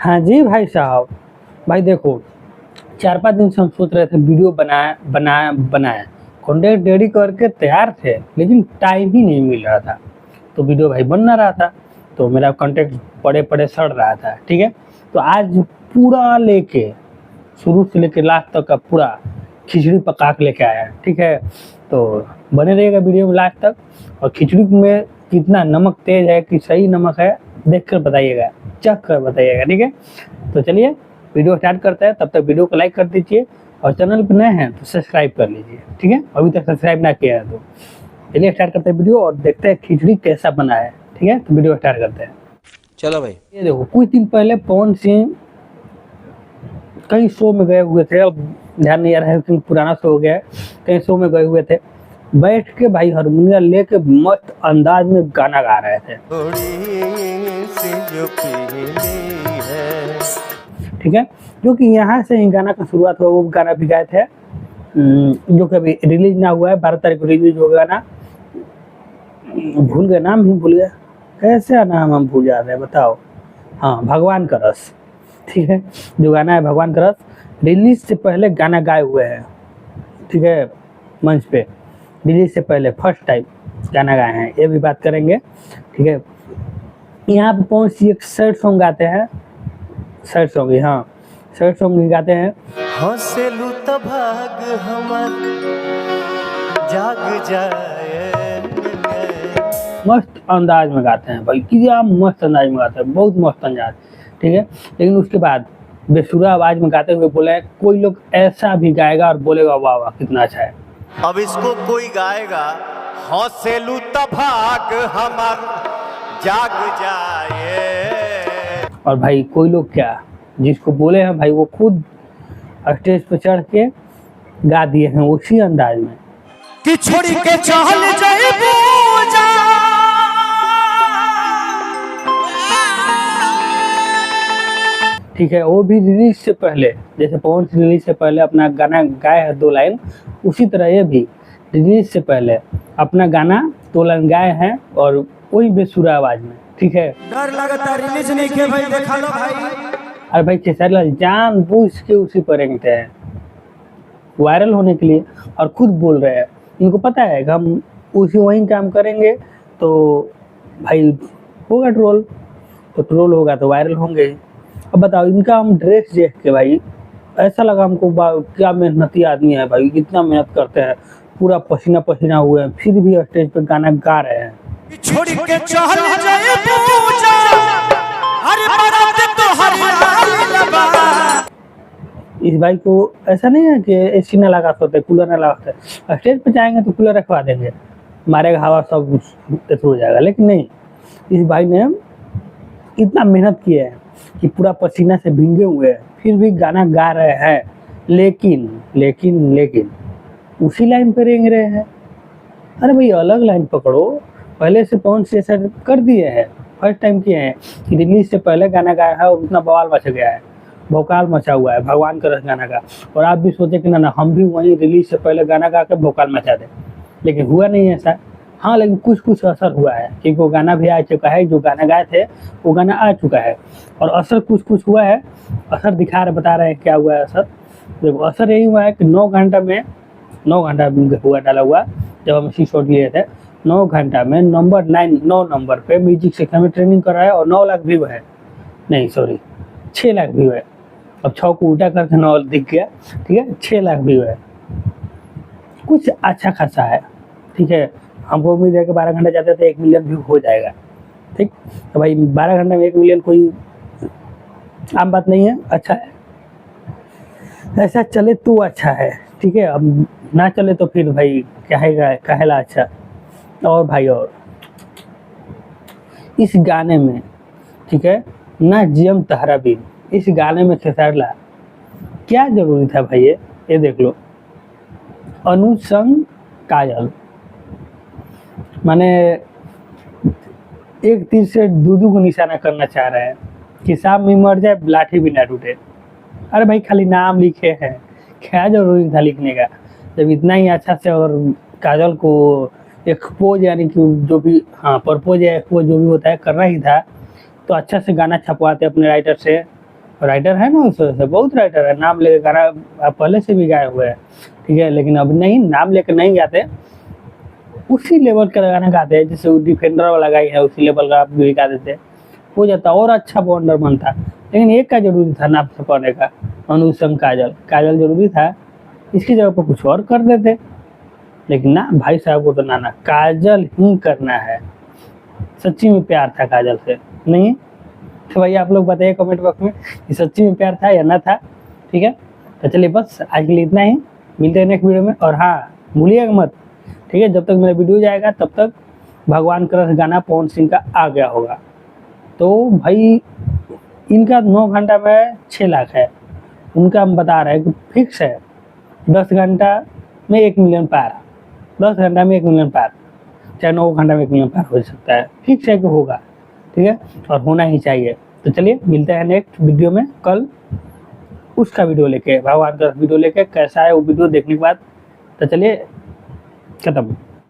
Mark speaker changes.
Speaker 1: हाँ जी भाई साहब। भाई देखो, 4-5 दिन से हम सोच रहे थे वीडियो बनाए कंटेंट रेडी करके तैयार थे, लेकिन टाइम ही नहीं मिल रहा था। तो वीडियो भाई बन ना रहा था, तो मेरा कंटेंट पड़े पड़े सड़ रहा था। ठीक है, तो आज पूरा लेके शुरू से लेके लास्ट तक का पूरा खिचड़ी पका के लेके आया है। ठीक है, तो बने रहिएगा वीडियो में लास्ट तक। और खिचड़ी में कितना नमक तेज है कि सही नमक है, देख कर बताइएगा, चख कर बताइएगा। ठीक है, तो चलिए वीडियो स्टार्ट करते हैं। तब तक वीडियो को लाइक कर दीजिए और चैनल पर नए हैं तो सब्सक्राइब कर लीजिए। ठीक है, अभी तक सब्सक्राइब ना किया है तो चलिए स्टार्ट करते हैं वीडियो और देखते हैं खिचड़ी कैसा बना है। ठीक है, तो वीडियो स्टार्ट करते हैं।
Speaker 2: चलो भाई।
Speaker 1: ये देखो, कुछ दिन पहले पवन सिंह कई शो में गए हुए थे, अब ध्यान नहीं आ रहा है क्योंकि पुराना शो हो गया है। कई शो में गए हुए थे, बैठ के भाई हारमोनियम लेके मस्त अंदाज में गाना गा रहे थे। ठीक है, जो कि यहाँ से ही गाना का शुरुआत हुआ। वो गाना भी गाए थे जो कि अभी रिलीज ना हुआ है, 12 तारीख को रिलीज होगा ना। भूल गए, नाम ही भूल गए, कैसे नाम हम भूल जाते हैं बताओ। हाँ, भगवान का रस। ठीक है, जो गाना है भगवान का रस, रिलीज से पहले गाना गाए हुए हैं। ठीक है, मंच पे रिलीज से पहले फर्स्ट टाइम गाना गाए हैं, ये भी बात करेंगे। ठीक है, यहाँ पे पहुँच एक सैड सॉन्ग गाते हैं, सैड सॉन्ग, हाँ सैड सॉन्ग गाते हैं।
Speaker 2: हंसलू तो भाग हमर जाग जाए।
Speaker 1: मस्त अंदाज में गाते हैं भाई, क्या मस्त अंदाज में गाते हैं, बहुत मस्त अंदाज। ठीक है, लेकिन उसके बाद बेसुरा आवाज में गाते हुए बोले कोई लोग ऐसा भी गाएगा और बोलेगा वाह वाह कितना अच्छा है।
Speaker 2: अब इसको कोई गाएगा, हंसलू तो भाग हमर जाग जाए।
Speaker 1: और भाई कोई लोग क्या, जिसको बोले हैं भाई वो खुद स्टेज पे चढ़ के गा दिए हैं उसी अंदाज में
Speaker 2: कि छोड़ी के चल जाए पूजा।
Speaker 1: ठीक है, वो भी रिलीज से पहले, जैसे पवन सिंह रिलीज से पहले अपना गाना गाए है 2 लाइन, उसी तरह ये भी रिलीज से पहले अपना गाना 2 लाइन गाए हैं और वही बेसुरा आवाज में। ठीक है,
Speaker 2: डर लगता रिलीज नहीं के भाई, देखा लो भाई।
Speaker 1: अरे भाई खेसारी लाल जानबूझ के उसी पर रेंगते हैं वायरल होने के लिए, और खुद बोल रहे हैं इनको पता है कि हम उसी वही काम करेंगे तो भाई होगा ट्रोल, तो ट्रोल होगा तो वायरल होंगे। अब बताओ, इनका हम ड्रेस देख के भाई ऐसा लगा हमको क्या मेहनती आदमी है भाई, कितना मेहनत करते हैं, पूरा पसीना पसीना हुए हैं, फिर भी स्टेज पे गाना गा रहे हैं।
Speaker 2: छोड़ के चल जाए पूजा, अरे बारात तो हरियाणा बा।
Speaker 1: इस भाई को ऐसा नहीं है कि एसी ना लगा सकते, कूलर ना लगा सकते, स्टेज पे जाएंगे तो कूलर रखवा देंगे, मारेगा हवा सब कुछ हो जाएगा। लेकिन नहीं, इस भाई ने इतना मेहनत किया है कि पूरा पसीना से भींगे हुए हैं, फिर भी गाना गा रहे हैं। लेकिन लेकिन लेकिन उसी लाइन पे रेंग रहे हैं। अरे भाई अलग लाइन पकड़ो, पहले से पवन से ऐसा कर दिए हैं, फर्स्ट टाइम किए हैं कि रिलीज से पहले गाना गाया है और उतना बवाल मच गया है, भोकाल मचा हुआ है भगवान का रस गाना का। और आप भी सोचे कि ना हम भी वहीं रिलीज से पहले गाना गा के भोकाल मचा दें, लेकिन हुआ नहीं ऐसा। हाँ, लेकिन कुछ कुछ असर हुआ है क्योंकि वो गाना भी आ चुका है, जो गाना गाए थे वो गाना आ चुका है और असर कुछ कुछ हुआ है। असर दिखा रहे, बता रहे हैं क्या हुआ है असर। देखो, असर यही हुआ है कि 9 घंटा में 9 घंटा हुआ डाला हुआ, जब हम इसी शॉट लिए थे 9 घंटा में नंबर 9 नंबर पे म्यूजिक सीखने में ट्रेनिंग कर रहा है और 9 लाख व्यू है, नहीं सॉरी 6 लाख व्यू है। अब 6 को उल्टा करके 9 दिख गया। ठीक है, 6 लाख व्यू है, कुछ अच्छा खासा है। ठीक है, हमको उम्मीद है कि 12 घंटा जाते थे 1 मिलियन व्यू हो जाएगा। ठीक, तो भाई 12 घंटे में 1 मिलियन कोई आम बात नहीं है, अच्छा है, ऐसा चले तो अच्छा है। ठीक है, अब ना चले तो फिर भाई कहेला अच्छा। और भाई और इस गाने में, ठीक है ना, जियम तहरा भी इस गाने में खेसारी लाल, क्या जरूरी था भाई, ये देख लो, अनुज संग काजल, माने एक तीर से दो को निशाना करना चाह रहे हैं कि सांप भी मर जाए लाठी भी ना टूटे। अरे भाई खाली नाम लिखे हैं, क्या जरूरी था लिखने का, जब इतना ही अच्छा से। और काजल को एक्सपोज यानी कि जो भी, हाँ प्रपोज या एक्सपोज जो भी होता है करना ही था, तो अच्छा से गाना छपवाते अपने राइटर से राइटर है ना, उस वजह से बहुत राइटर है, नाम लेके गाना आप पहले से भी गाए हुए हैं, ठीक है, लेकिन अब नहीं, नाम लेकर नहीं गाते, उसी लेवल का गाना गाते हैं, जैसे वो डिफेंडर वाला गाई है उसी लेवल का आप भी गा देते, हो जाता और अच्छा बॉन्डर बनता। लेकिन एक का जरूरी था नाम छपाने का, अनुज संग काजल, काजल जरूरी था, इसकी जगह पर कुछ और कर देते, लेकिन ना भाई साहब को तो ना काजल ही करना है। सच्ची में प्यार था काजल से, नहीं? तो भाई आप लोग बताइए कमेंट बॉक्स में कि सच्ची में प्यार था या ना था, ठीक है। तो चलिए बस आज के लिए इतना ही, मिलते हैं नेक्स्ट वीडियो में। और हाँ, भूलिएगा मत, ठीक है, जब तक मेरा वीडियो जाएगा तब तक भगवान कृष्ण गाना पवन सिंह का आ गया होगा। तो भाई इनका 9 घंटा में 6 लाख है, उनका हम बता रहे हैं कि फिक्स है 10 घंटा में 1 मिलियन पार, 10 घंटा में 1 मिलियन पार, चाहे 9 घंटा में 1 मिलियन पार हो सकता है, फिक्स है कि होगा, ठीक है, और होना ही चाहिए। तो चलिए मिलते हैं नेक्स्ट वीडियो में कल, उसका वीडियो लेके, भगवान का वीडियो लेके, कैसा है वो वीडियो देखने के बाद। तो चलिए खत्म।